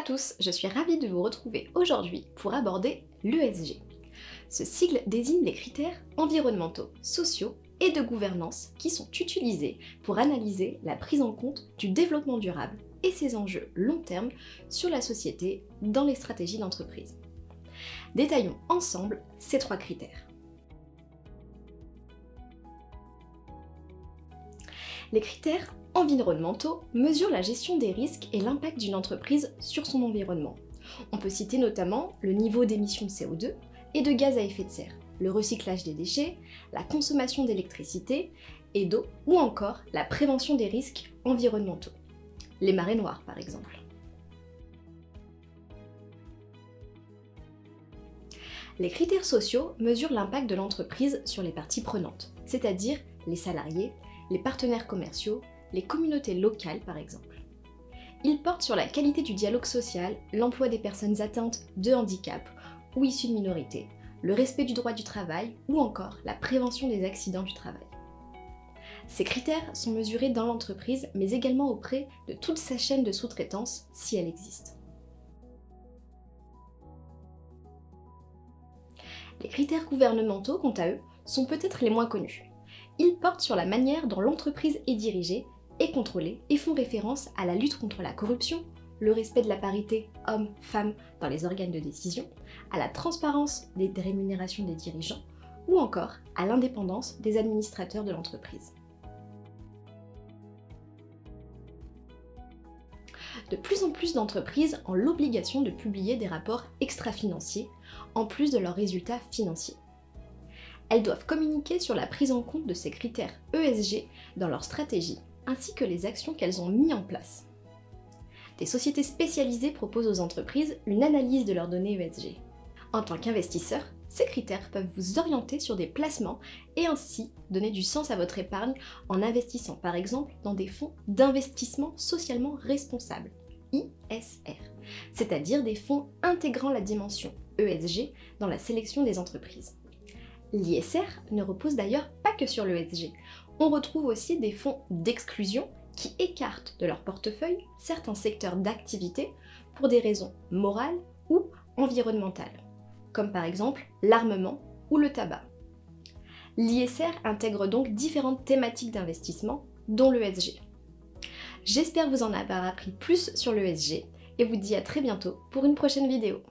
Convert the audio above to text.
à tous, je suis ravie de vous retrouver aujourd'hui pour aborder l'ESG. Ce sigle désigne les critères environnementaux, sociaux et de gouvernance qui sont utilisés pour analyser la prise en compte du développement durable et ses enjeux long terme sur la société dans les stratégies d'entreprise. Détaillons ensemble ces trois critères. Les critères environnementaux mesurent la gestion des risques et l'impact d'une entreprise sur son environnement. On peut citer notamment le niveau d'émissions de CO2 et de gaz à effet de serre, le recyclage des déchets, la consommation d'électricité et d'eau ou encore la prévention des risques environnementaux, les marées noires par exemple. Les critères sociaux mesurent l'impact de l'entreprise sur les parties prenantes, c'est-à-dire les salariés, les partenaires commerciaux, les communautés locales par exemple. Ils portent sur la qualité du dialogue social, l'emploi des personnes atteintes de handicap ou issues de minorités, le respect du droit du travail ou encore la prévention des accidents du travail. Ces critères sont mesurés dans l'entreprise mais également auprès de toute sa chaîne de sous-traitance si elle existe. Les critères gouvernementaux, quant à eux, sont peut-être les moins connus. Ils portent sur la manière dont l'entreprise est dirigée et contrôlée et font référence à la lutte contre la corruption, le respect de la parité hommes-femmes dans les organes de décision, à la transparence des rémunérations des dirigeants ou encore à l'indépendance des administrateurs de l'entreprise. De plus en plus d'entreprises ont l'obligation de publier des rapports extra-financiers en plus de leurs résultats financiers. Elles doivent communiquer sur la prise en compte de ces critères ESG dans leur stratégie, ainsi que les actions qu'elles ont mises en place. Des sociétés spécialisées proposent aux entreprises une analyse de leurs données ESG. En tant qu'investisseur, ces critères peuvent vous orienter sur des placements et ainsi donner du sens à votre épargne en investissant par exemple dans des fonds d'investissement socialement responsables, ISR, c'est-à-dire des fonds intégrant la dimension ESG dans la sélection des entreprises. L'ISR ne repose d'ailleurs pas que sur l'ESG. On retrouve aussi des fonds d'exclusion qui écartent de leur portefeuille certains secteurs d'activité pour des raisons morales ou environnementales, comme par exemple l'armement ou le tabac. L'ISR intègre donc différentes thématiques d'investissement, dont l'ESG. J'espère vous en avoir appris plus sur l'ESG et vous dis à très bientôt pour une prochaine vidéo.